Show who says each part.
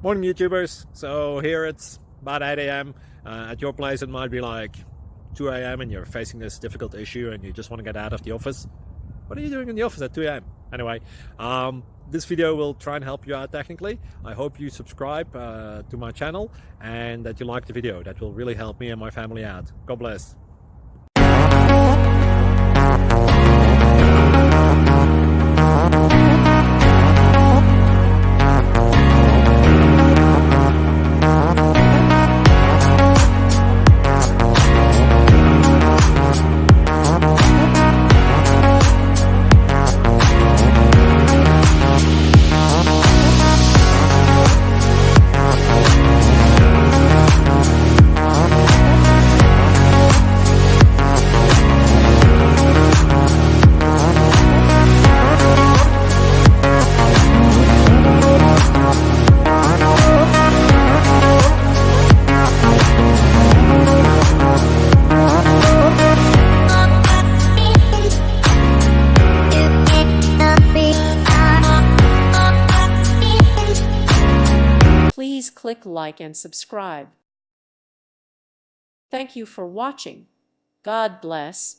Speaker 1: Morning YouTubers. So here it's about 8 a.m. At your place it might be like 2 a.m. and you're facing this difficult issue and you just want to get out of the office. What are you doing in the office at 2 a.m.? Anyway, this video will try and help you out technically. I hope you subscribe to my channel and that you like the video. That will really help me and my family out. God bless.
Speaker 2: Please click like and subscribe. Thank you for watching. God bless.